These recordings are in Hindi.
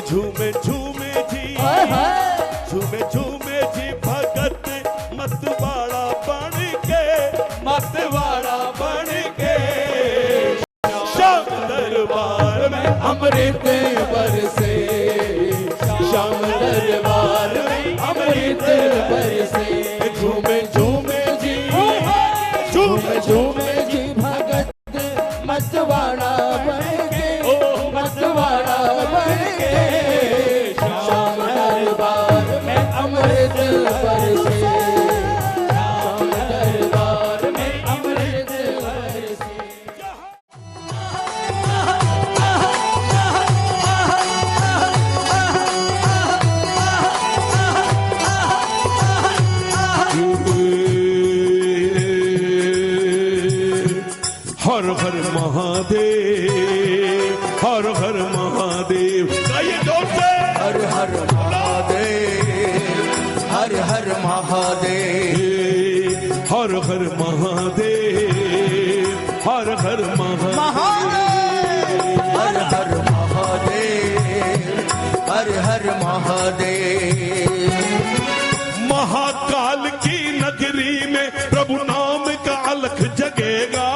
झूमे झूमे जी, झूमे झूमे जी भगत मतवाड़ा बन के, मतवाड़ा बन के श्याम दरबार में अमृत बरसे, श्याम दरबार में अमृत बरसे। झूमे झूमे जी, झूमे झूमे जी भगत मतवाड़ा बन के, मतवाड़ा बन के श्याम दरबार में अमृत बरसे, श्याम दरबार में अमृत बरसे। हर हर महादेव, हर हर महादेव, गाइए जोर से। हर हर महादेव, हर हर महादेव, हर हर महादेव, हर हर महादेव, हर हर महादेव, हर हर महादेव। महाकाल की नगरी में प्रभु नाम का अलख जगेगा,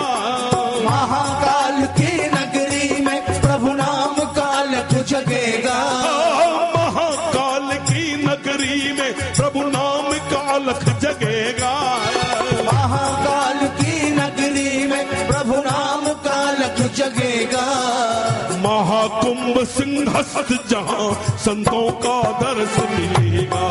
महाकाल की नगरी में प्रभु नाम का अलख जगेगा, महाकाल की नगरी में प्रभु नाम का अलख जगेगा, महाकाल की नगरी में प्रभु नाम का अलख जगेगा। महाकुंभ सिंहस्थ जहां संतों का दर्श मिलेगा,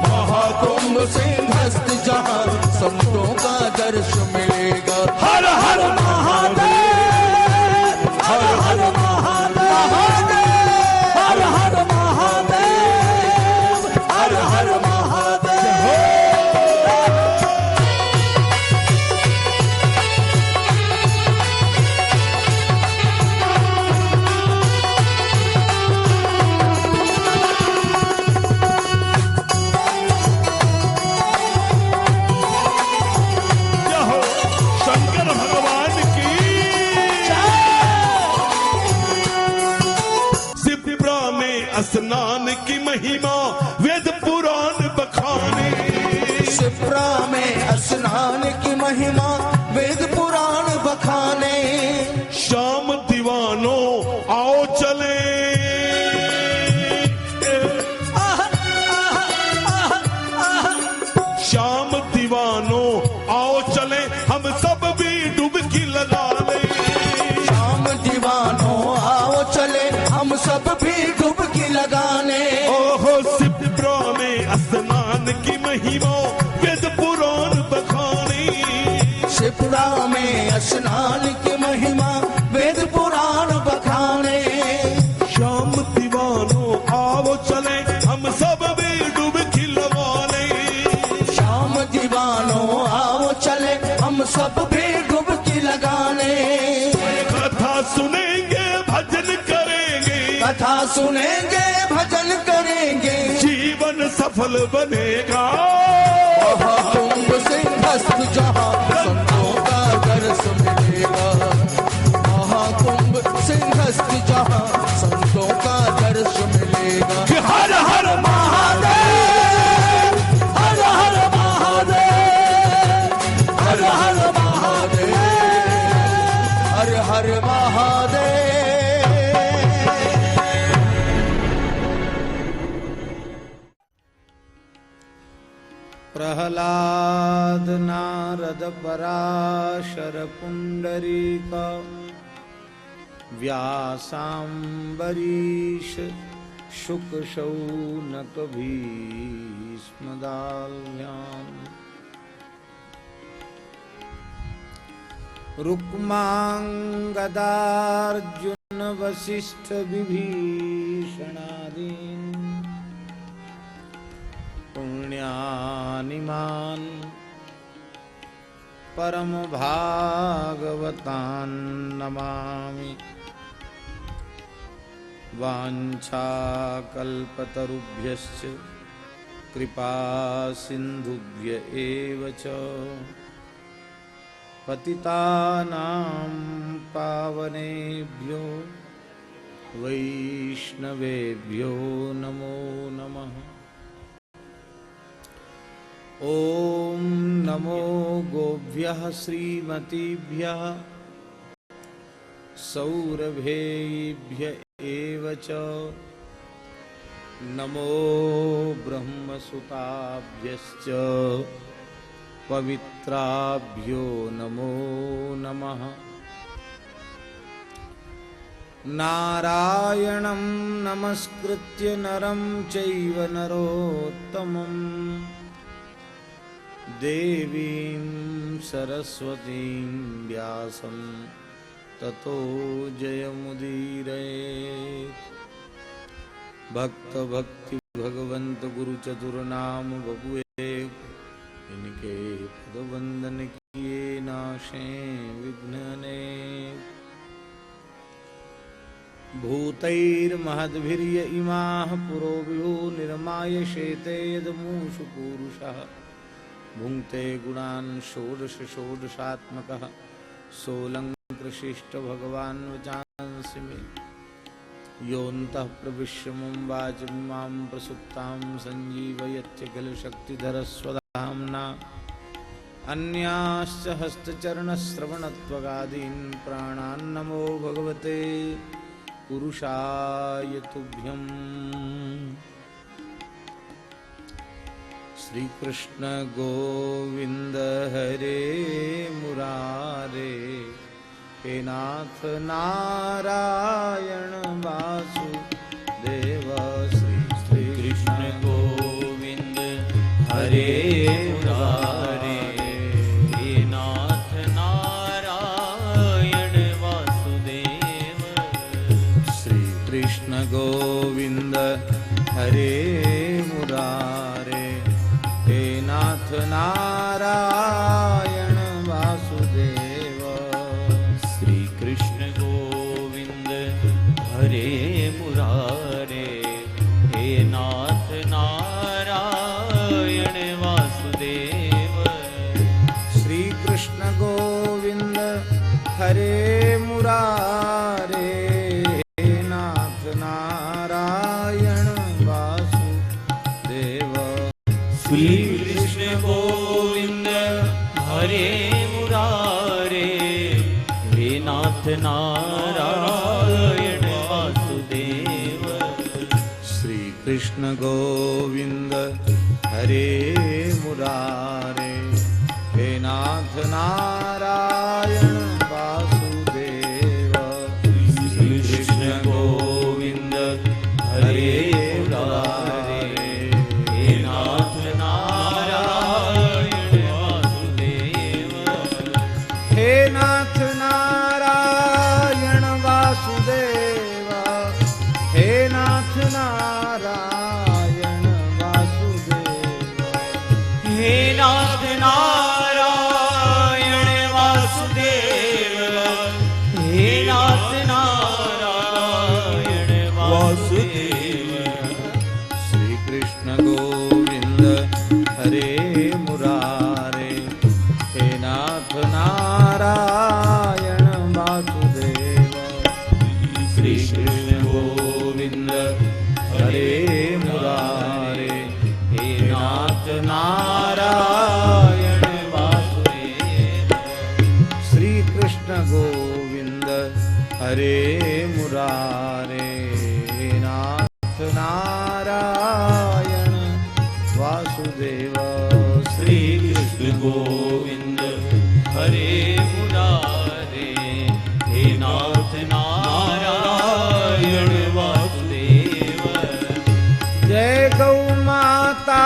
महाकुंभ सिंहस्थ जहां संतों का दर्श मिलेगा। हर हर महादेव, हर हर महादेव, हर हर महादेव, हर हर महादेव। हो शंकर भगवान की शिप्रा में स्नान की महिमा वेद पुराण बखाने, शिप्रा में स्नान की महिमा वेद पुराण बखाने। श्याम दीवानो आओ चले, श्याम दीवानो आओ चले हम सब भी डुबकी लगा ले, श्याम दीवानो आओ चले हम सब भी डुबकी लगाने। ओहो शिप्रा में स्नान की महिमा वेद पुराण बखानी, शिप्रा में स्नान की महिमा वेद पुराण बखाने। श्याम दीवानो आओ चले हम सब भी डुबकी लगा ले, श्याम दीवानो आओ चले हम सब भी डुबकी लगाने। कथा सुनेंगे भजन करेंगे, कथा सुनेंगे भजन करेंगे, जीवन सफल बनेगा। महाकुंभ सिंहस्थ जहां संतों का दर्श मिलेगा, महाकुंभ सिंहस्थ जहां संतों का दर्श मिलेगा। हर हर महादेव, हर हर महादेव, हर हर महादेव, हर हर महादेव। प्रहलाद नारद पराशर पुंडरीक व्यासाम्बरीश शुक शौनक भीष्मदाल्यान् रुक्मांगदार्जुन वसिष्ठ विभीषणादीन् पुण्यानिमान् परम भागवतान् नमामि। वाञ्छाकल्पतरुभ्यश्च कृपा सिन्धुभ्य एव च पतितानां पावनेभ्यो वैष्णवेभ्यो नमो नमः। ॐ नमो गोभ्यः श्रीमतीभ्यः सौरभेभ्य एव च। नमो ब्रह्मसुताभ्यश्च पवित्राभ्यो नमो नमः। नारायणं नमस्कृत्य नरं चैव नरोत्तमं देवीं सरस्वतीं व्यासं ततो जयमुदीरयेत्। भक्त भक्ति भगवंत गुरु चतुर्नाम बबुए, इनके पद वंदन किए नाशे विघ्नने। भूतैर्महद्भिर्य इमाः पुरो विभु निर्माय शेते यदमूषु पूरुषः। भुङ्क्ते गुणान् षोडश षोडशात्मकः सोऽलङ्कृशिष्ट भगवान् वचांसि मे। योऽन्तः प्रविश्य मम वाचमिमां प्रसुप्तां सञ्जीवयत्यखिलशक्तिधरस्वधाम्ना। अन्याश्च हस्तचरणश्रवणत्वगादीन् प्राणान् नमो भगवते पुरुषाय तुभ्यम्। श्रीकृष्ण गोविंद हरे मुरारे, हे नाथ नारायण वासुदेव। श्री कृष्ण गोविंद हरे मुरारे, हे नाथ नारायण वासुदेव। श्री कृष्ण गोविंद हरे मुरारे, हे नाथ नारायण वासुदेव। श्री कृष्ण गोविंद हरे मुरारे, हे नाथ नारायण वासुदेव। श्री कृष्ण गोविंद हरे मुरारे, हे नाथ नारायण वासुदेव। श्री कृष्ण गोविंद हरे मुरारे, हे नाथ नारायण वासुदेव। श्री कृष्ण गोविंद हरे मुरारे, हे नाथ नारायण वासुदेव। श्री कृष्ण गोविंद हरे मुरारे, हे नाथ नारायण वासुदेव। हे नाथ नारायण वासुदेव, हे नाथ नारायण वासुदेव। हे नाथ नारायण वासुदेव, हे नाथ नारायण वासुदेव। श्री कृष्ण गोविंद हरे मुरारे, हे नाथ नारायण वासुदेव। श्री कृष्ण गोविंद हरे मुरारे, हे नाथ नारायण वासुदेव। श्री कृष्ण गोविंद हरे मुरारे, हे नाथ नारायण वासुदेव। श्री कृष्ण गोविंद हरे मुरारे, हे नाथ नारायण वासुदेव। जय गौ माता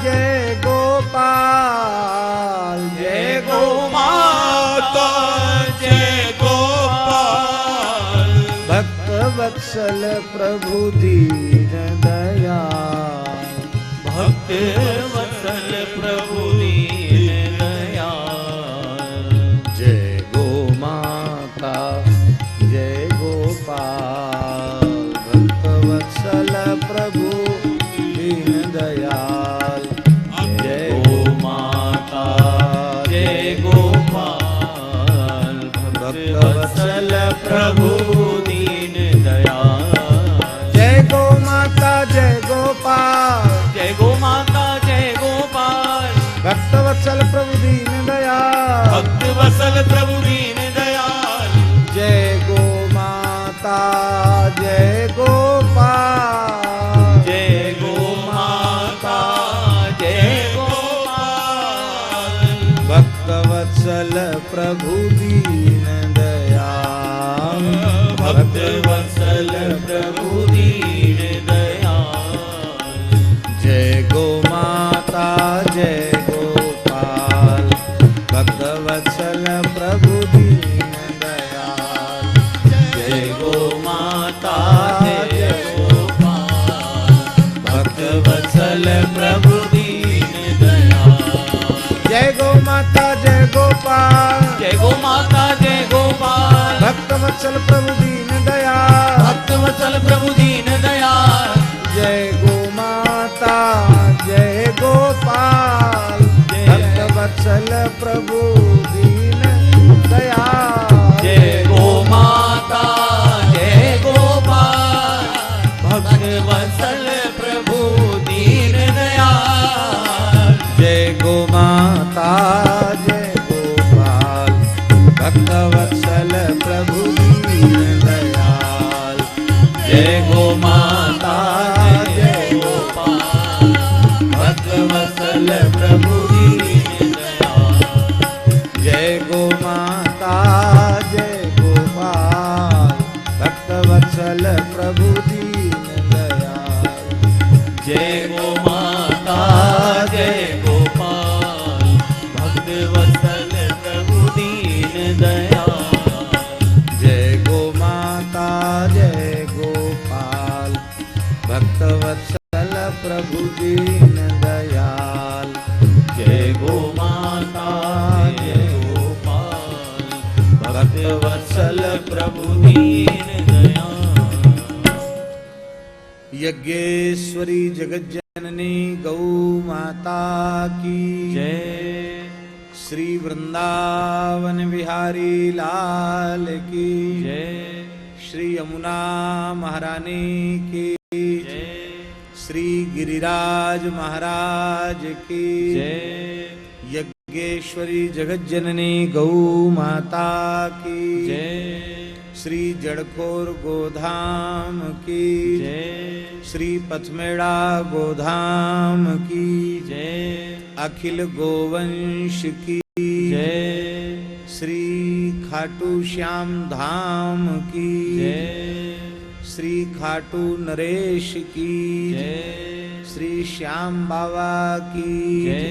जय गोपाल, जय गौ माता जय गोपाल। भक्त वत्सल प्रभु दीन दयाल, भक्त वत्सल प्रभु दीन दयाल। जय गो माता जय गोपाल, भक्त वत्सल प्रभु दीन दयाल। जय गो माता जय गोपाल, भक्त वत्सल प्रभु दीन दयाल। गो माता जय गोपाल, जय गो माता जय गोपाल, भक्त वत्सल प्रभु दीन दयाल, भक्त वसल प्रभु दीन दयाल, जय गो माता जय गोपाल, जय गो माता जय गोपाल, भक्त वत्सल प्रभु दीन दयाल, भक्त वत्सल प्रभु दीन दयाल, जय गो माता जय गोपाल, भक्त वत्सल प्रभु दीन दयाल, जय गो माता जय गोपाल, भक्त वत्सल प्रभु दीन दयाल, जय गो माता जय गोपाल, जय गो माता जय गोपाल, भक्त वत्सल प्रभु दीन दयाल, भक्त वत्सल प्रभु दीन दयाल, जय गो माता जय गोपाल, भक्त वत्सल प्रभु दीन दयाल, जय गो माता जय गोपाल, भक्त वत्सल प्रभु दीन दयाल, जय गो माता जय गोपाल, भक्त वत्सल प्रभु दीन दयाल, जय गो माता जय गोपाल, भक्त वत्सल प्रभु दीन दयाल, जय गो माता जय गोपाल, भक्त वत्सल प्रभु दीन दयाल, जय गो माता जय गोपाल, भक्त वत्सल प्रभु दीन दयाल, जय गो माता जय गोपाल, भक्त वत्सल प्रभु दीन दयाल, जय गो माता जय गोपाल, भक्त वत्सल प्रभु दीन दयाल, यज्ञेश्वरी जगज्जननी गौ माता की जय, श्री वृंदावन बिहारी लाल की जय, श्री यमुना महारानी की जय, श्री गिरिराज महाराज की जय, यज्ञेश्वरी जगज्जननी गौ माता की जय, श्री जड़खोर गोधाम की जय, श्री पथमेड़ा गोधाम की जय, अखिल गोवंश की जय, श्री खाटू श्याम धाम की जय, श्री खाटू नरेश की जय, श्री श्याम बाबा की जय,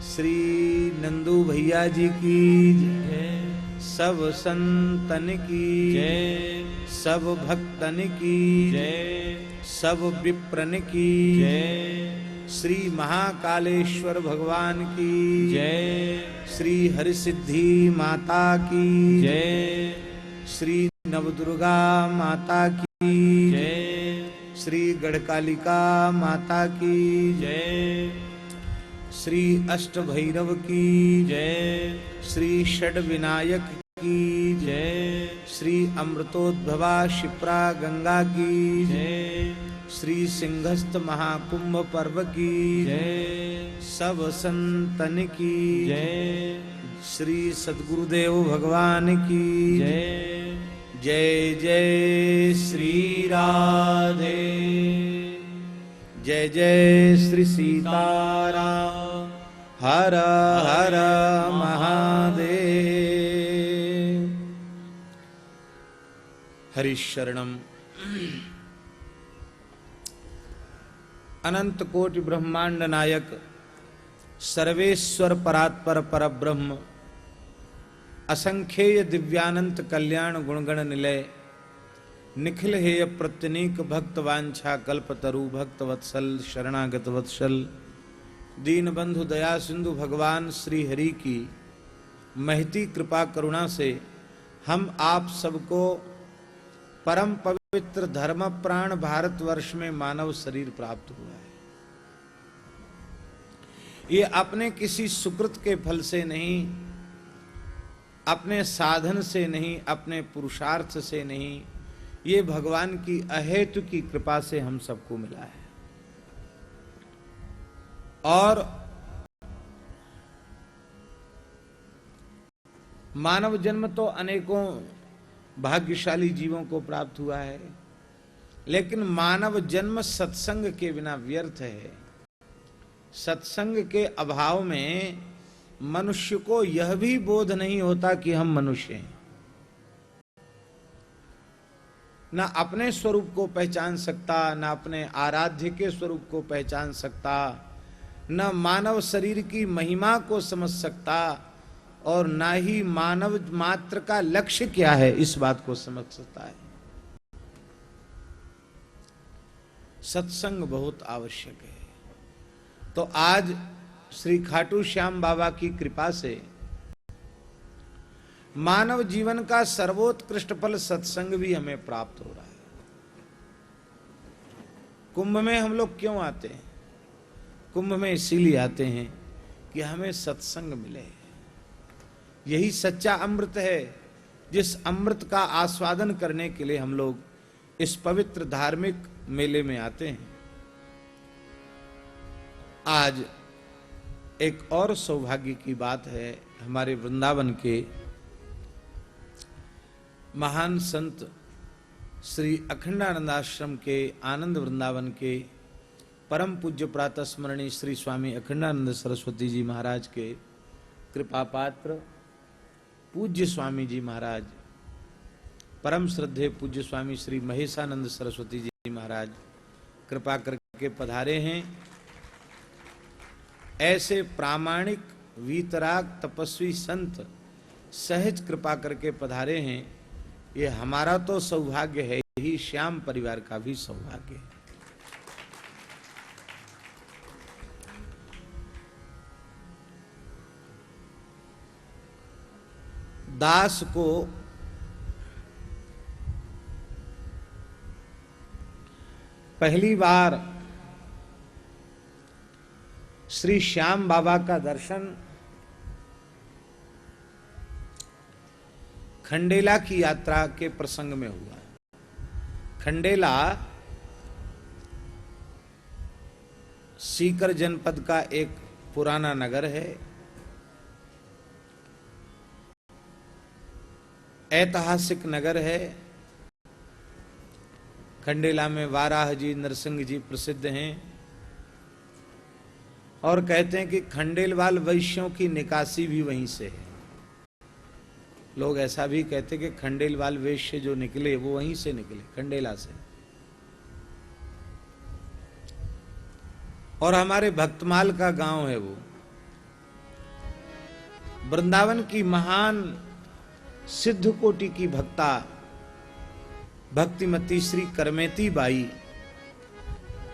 श्री नंदू भैया जी की जय, सब संतन की जय, सब भक्तन की जय, सब विप्रन की जय, श्री महाकालेश्वर भगवान की जय, श्री हरिसिद्धि माता की जय, श्री नवदुर्गा माता की जय, श्री गढ़कालिका माता की जय, श्री अष्ट भैरव की जय, श्री षड विनायक की जय, श्री अमृतोद्भवा शिप्रा गंगा की जय, श्री सिंहस्थ महाकुंभ पर्व की जय, सब संतन की जय, श्री सद्गुरुदेव भगवान की जय, जय जय श्री राधे, जय जय श्री सीताराम, हर हर महादेव। हरिशरणम। अनंत कोटि ब्रह्मांड नायक सर्वेश्वर परात्पर परब्रह्म असंख्येय दिव्यानंत कल्याण गुणगण निलय निखिल हेय प्रत्यनीक भक्त वांछा कल्पतरु भक्त वत्सल शरणागत वत्सल दीन बंधु दया सिंधु भगवान श्री हरि की महती कृपा करुणा से हम आप सबको परम पवित्र धर्म प्राण भारतवर्ष में मानव शरीर प्राप्त हुआ है। ये अपने किसी सुकृत के फल से नहीं, अपने साधन से नहीं, अपने पुरुषार्थ से नहीं, ये भगवान की अहेतु की कृपा से हम सबको मिला है। और मानव जन्म तो अनेकों भाग्यशाली जीवों को प्राप्त हुआ है, लेकिन मानव जन्म सत्संग के बिना व्यर्थ है। सत्संग के अभाव में मनुष्य को यह भी बोध नहीं होता कि हम मनुष्य हैं। न अपने स्वरूप को पहचान सकता, न अपने आराध्य के स्वरूप को पहचान सकता, न मानव शरीर की महिमा को समझ सकता, और न ही मानव मात्र का लक्ष्य क्या है इस बात को समझ सकता है। सत्संग बहुत आवश्यक है। तो आज श्री खाटू श्याम बाबा की कृपा से मानव जीवन का सर्वोत्कृष्ट फल सत्संग भी हमें प्राप्त हो रहा है। कुंभ में हम लोग क्यों आते हैं? कुंभ में इसीलिए आते हैं कि हमें सत्संग मिले। यही सच्चा अमृत है, जिस अमृत का आस्वादन करने के लिए हम लोग इस पवित्र धार्मिक मेले में आते हैं। आज एक और सौभाग्य की बात है, हमारे वृंदावन के महान संत श्री अखंडानंद आश्रम के आनंद वृंदावन के परम पूज्य प्रातः स्मरणीय श्री स्वामी अखंडानंद सरस्वती जी महाराज के कृपा पात्र पूज्य स्वामी जी महाराज, परम श्रद्धेय पूज्य स्वामी श्री महेशानंद सरस्वती जी महाराज कृपा करके पधारे हैं। ऐसे प्रामाणिक वीतराग तपस्वी संत सहज कृपा करके पधारे हैं। ये हमारा तो सौभाग्य है ही, श्याम परिवार का भी सौभाग्य है। दास को पहली बार श्री श्याम बाबा का दर्शन खंडेला की यात्रा के प्रसंग में हुआ। खंडेला सीकर जनपद का एक पुराना नगर है। ऐतिहासिक नगर है। खंडेला में वाराह जी, नरसिंह जी प्रसिद्ध हैं, और कहते हैं कि खंडेलवाल वैश्यों की निकासी भी वहीं से है। लोग ऐसा भी कहते हैं कि खंडेलवाल वैश्य जो निकले वो वहीं से निकले, खंडेला से। और हमारे भक्तमाल का गांव है वो। वृंदावन की महान सिद्ध कोटि की भक्ता भक्तिमती श्री करमेती बाई,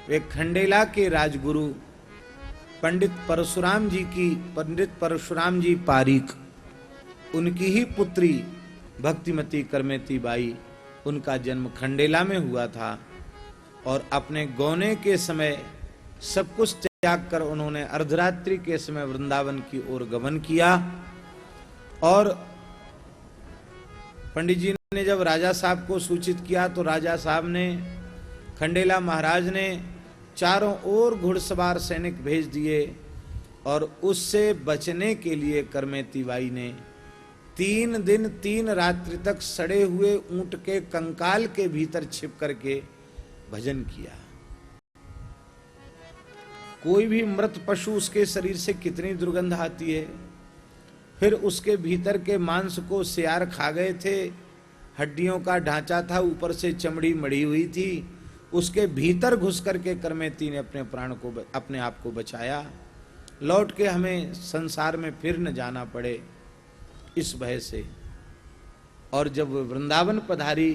वे खंडेला के राजगुरु पंडित परशुराम जी पारीक, उनकी ही पुत्री भक्तिमती करमेती बाई, उनका जन्म खंडेला में हुआ था। और अपने गौने के समय सब कुछ त्याग कर उन्होंने अर्धरात्रि के समय वृंदावन की ओर गमन किया। और पंडित जी ने जब राजा साहब को सूचित किया तो राजा साहब ने, खंडेला महाराज ने चारों ओर घुड़सवार सैनिक भेज दिए, और उससे बचने के लिए करमेती बाई ने 3 दिन 3 रात्रि तक सड़े हुए ऊंट के कंकाल के भीतर छिप करके भजन किया। कोई भी मृत पशु, उसके शरीर से कितनी दुर्गंध आती है। फिर उसके भीतर के मांस को सियार खा गए थे, हड्डियों का ढांचा था, ऊपर से चमड़ी मड़ी हुई थी। उसके भीतर घुस करके करमेती ने अपने प्राण को, अपने आप को बचाया। लौट के हमें संसार में फिर न जाना पड़े इस भय से। और जब वृंदावन पधारी,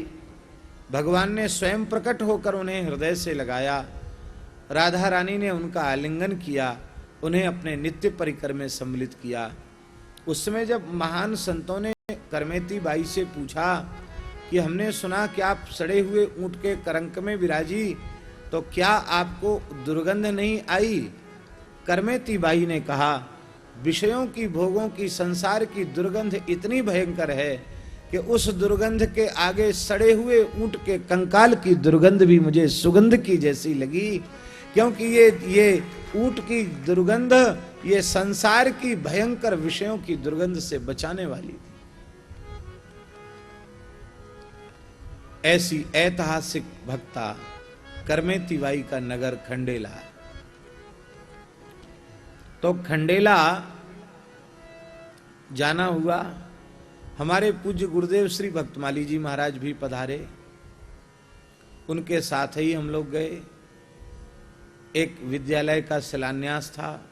भगवान ने स्वयं प्रकट होकर उन्हें हृदय से लगाया। राधा रानी ने उनका आलिंगन किया, उन्हें अपने नित्य परिकर में सम्मिलित किया। उस समय जब महान संतों ने करमेती बाई से पूछा कि हमने सुना कि आप सड़े हुए ऊंट के करंक में विराजी, तो क्या आपको दुर्गंध नहीं आई? करमेती बाई ने कहा, विषयों की, भोगों की, संसार की दुर्गंध इतनी भयंकर है कि उस दुर्गंध के आगे सड़े हुए ऊंट के कंकाल की दुर्गंध भी मुझे सुगंध की जैसी लगी, क्योंकि ये ऊंट की दुर्गंध ये संसार की भयंकर विषयों की दुर्गंध से बचाने वाली थी। ऐसी ऐतिहासिक भक्ता करमेती बाई का नगर खंडेला। तो खंडेला जाना हुआ, हमारे पूज्य गुरुदेव श्री भक्तमाली जी महाराज भी पधारे, उनके साथ ही हम लोग गए। एक विद्यालय का शिलान्यास था,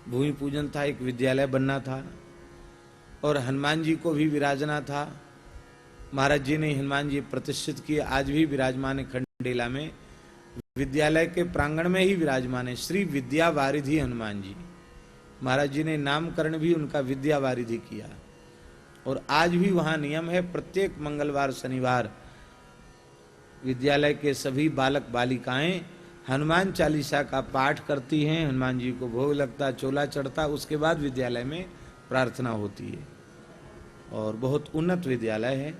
भूमि पूजन था, एक विद्यालय बनना था और हनुमान जी को भी विराजना था। महाराज जी ने हनुमान जी प्रतिष्ठित किए, आज भी विराजमान है खंडेला में, विद्यालय के प्रांगण में ही विराजमान है श्री विद्या वारिधि हनुमान जी। महाराज जी ने नामकरण भी उनका विद्या वारिधि किया और आज भी वहां नियम है, प्रत्येक मंगलवार शनिवार विद्यालय के सभी बालक बालिकाएं हनुमान चालीसा का पाठ करती हैं, हनुमान जी को भोग लगता, चोला चढ़ता, उसके बाद विद्यालय में प्रार्थना होती है और बहुत उन्नत विद्यालय है।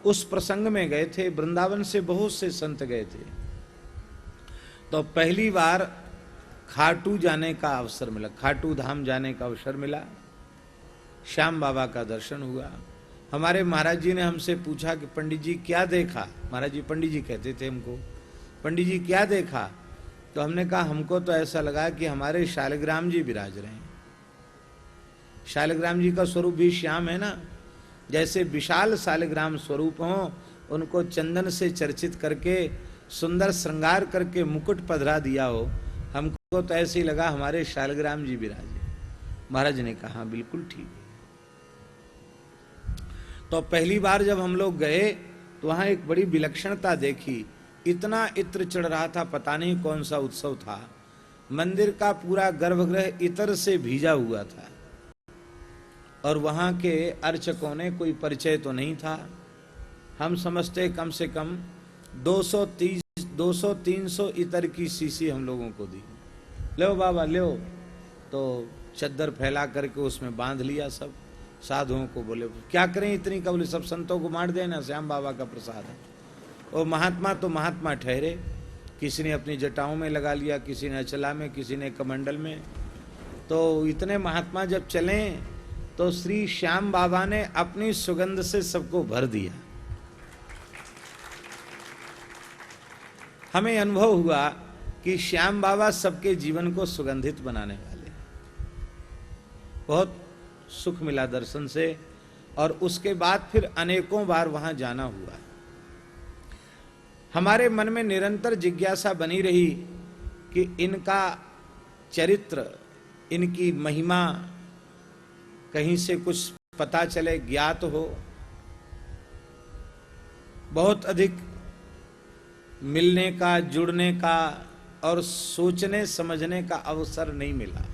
उस प्रसंग में गए थे, वृंदावन से बहुत से संत गए थे। तो पहली बार खाटू जाने का अवसर मिला, खाटू धाम जाने का अवसर मिला, श्याम बाबा का दर्शन हुआ। हमारे महाराज जी ने हमसे पूछा कि पंडित जी क्या देखा। महाराज जी पंडित जी कहते थे हमको, पंडित जी क्या देखा। तो हमने कहा हमको तो ऐसा लगा कि हमारे शालिग्राम जी विराज रहे हैं। शालिग्राम जी का स्वरूप भी श्याम है ना, जैसे विशाल शालिग्राम स्वरूप हो, उनको चंदन से चर्चित करके सुंदर श्रृंगार करके मुकुट पधरा दिया हो, हमको तो ऐसे ही लगा हमारे शालिग्राम जी विराजे। महाराज ने कहा बिल्कुल ठीक है। तो पहली बार जब हम लोग गए तो वहां एक बड़ी विलक्षणता देखी, इतना इत्र चढ़ रहा था, पता नहीं कौन सा उत्सव था। मंदिर का पूरा गर्भगृह इत्र से भीजा हुआ था और वहां के अर्चकों ने कोई परिचय तो नहीं था। हम समझते कम से कम 200-300 इत्र की शीशी हम लोगों को दी, लो बाबा लो। तो चद्दर फैला करके उसमें बांध लिया, सब साधुओं को बोले क्या करें इतनी का, बोले सब संतों को बांट देना, श्याम बाबा का प्रसाद है। और महात्मा तो महात्मा ठहरे, किसी ने अपनी जटाओं में लगा लिया, किसी ने अचला में, किसी ने कमंडल में। तो इतने महात्मा जब चले तो श्री श्याम बाबा ने अपनी सुगंध से सबको भर दिया। हमें अनुभव हुआ कि श्याम बाबा सबके जीवन को सुगंधित बनाने वाले। बहुत सुख मिला दर्शन से और उसके बाद फिर अनेकों बार वहां जाना हुआ। हमारे मन में निरंतर जिज्ञासा बनी रही कि इनका चरित्र, इनकी महिमा कहीं से कुछ पता चले, ज्ञात हो। बहुत अधिक मिलने का, जुड़ने का और सोचने समझने का अवसर नहीं मिला।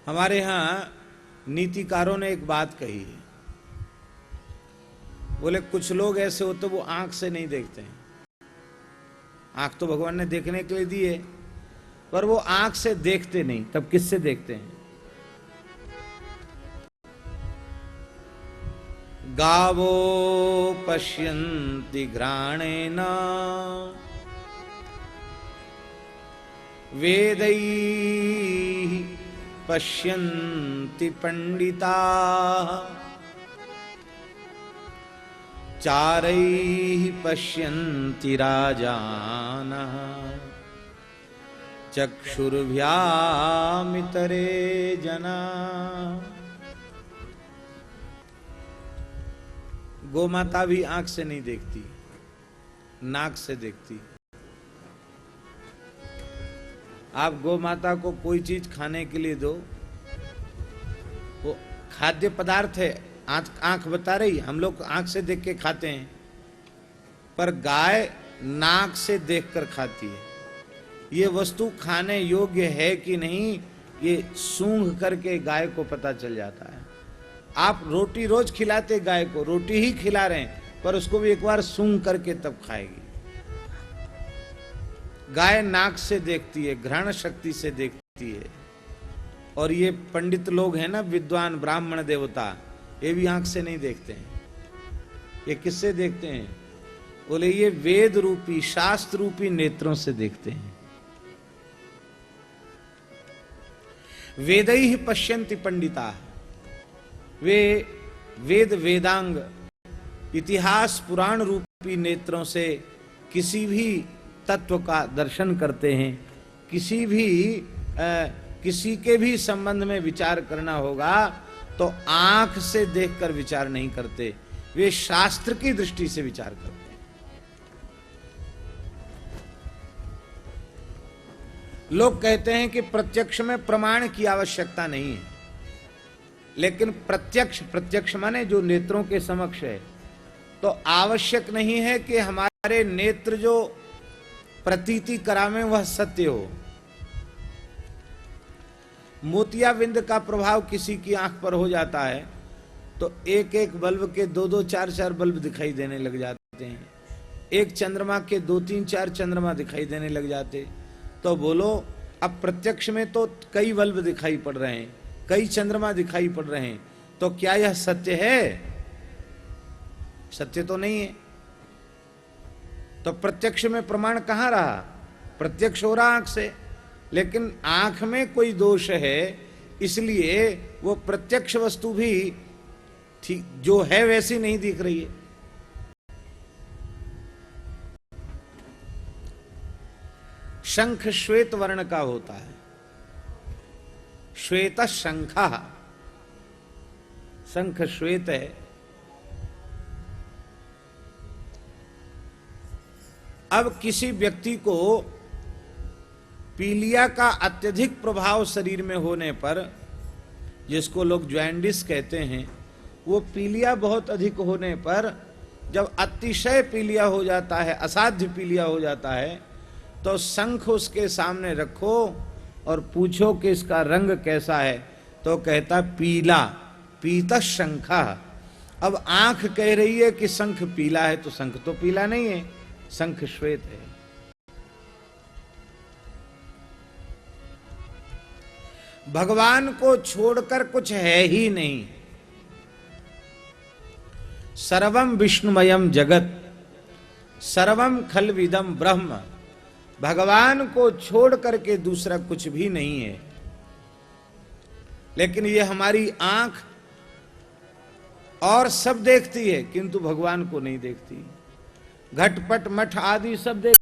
हमारे यहाँ नीतिकारों ने एक बात कही है, बोले कुछ लोग ऐसे होते वो आंख से नहीं देखते हैं। आंख तो भगवान ने देखने के लिए दी है, पर वो आंख से देखते नहीं। तब किससे देखते हैं? गावो पश्यन्ति घ्राणेन वेदैः पश्यन्ति पंडिताः चारैः पश्यन्ति राजानः चक्षुर्भ्यामितरे जना। गोमाता भी आंख से नहीं देखती, नाक से देखती। आप गोमाता को कोई चीज खाने के लिए दो, वो खाद्य पदार्थ है, आंख बता रही, हम लोग आंख से देख के खाते हैं, पर गाय नाक से देखकर खाती है। ये वस्तु खाने योग्य है कि नहीं, ये सूंघ करके गाय को पता चल जाता है। आप रोटी रोज खिलाते गाय को, रोटी ही खिला रहे हैं, पर उसको भी एक बार सूंघ करके तब खाएगी। गाय नाक से देखती है, घ्राण शक्ति से देखती है। और ये पंडित लोग हैं ना, विद्वान ब्राह्मण देवता, ये भी आंख से नहीं देखते हैं। ये किससे देखते हैं? बोले ये वेद रूपी शास्त्र रूपी नेत्रों से देखते हैं। वेदैहि पश्यन्ति पंडिता, वे वेद वेदांग इतिहास पुराण रूपी नेत्रों से किसी भी तत्व का दर्शन करते हैं। किसी के भी संबंध में विचार करना होगा तो आंख से देखकर विचार नहीं करते, वे शास्त्र की दृष्टि से विचार करते हैं। लोग कहते हैं कि प्रत्यक्ष में प्रमाण की आवश्यकता नहीं है, लेकिन प्रत्यक्ष माने जो नेत्रों के समक्ष है, तो आवश्यक नहीं है कि हमारे नेत्र जो प्रतीति करावें वह सत्य हो। मोतियाबिंद का प्रभाव किसी की आंख पर हो जाता है तो एक एक बल्ब के दो दो चार चार बल्ब दिखाई देने लग जाते हैं, एक चंद्रमा के दो तीन चार चंद्रमा दिखाई देने लग जाते। तो बोलो अब प्रत्यक्ष में तो कई बल्ब दिखाई पड़ रहे हैं, कई चंद्रमा दिखाई पड़ रहे हैं, तो क्या यह सत्य है? सत्य तो नहीं है। तो प्रत्यक्ष में प्रमाण कहां रहा? प्रत्यक्ष हो रहा आंख से, लेकिन आंख में कोई दोष है, इसलिए वो प्रत्यक्ष वस्तु भी ठीक जो है वैसी नहीं दिख रही है। शंख श्वेत वर्ण का होता है, श्वेत शंखा, शंख श्वेत है। अब किसी व्यक्ति को पीलिया का अत्यधिक प्रभाव शरीर में होने पर, जिसको लोग जॉन्डिस कहते हैं, वो पीलिया बहुत अधिक होने पर जब अतिशय पीलिया हो जाता है, असाध्य पीलिया हो जाता है, तो शंख उसके सामने रखो और पूछो कि इसका रंग कैसा है, तो कहता पीला, पीतः शंखा। अब आंख कह रही है कि शंख पीला है, तो शंख तो पीला नहीं है, शंख श्वेत है। भगवान को छोड़कर कुछ है ही नहीं। सर्वम विष्णुमयम जगत, सर्वम खलविदम ब्रह्म। भगवान को छोड़ करके दूसरा कुछ भी नहीं है। लेकिन ये हमारी आंख और सब देखती है, किंतु भगवान को नहीं देखती। घटपट मठ आदि सब देख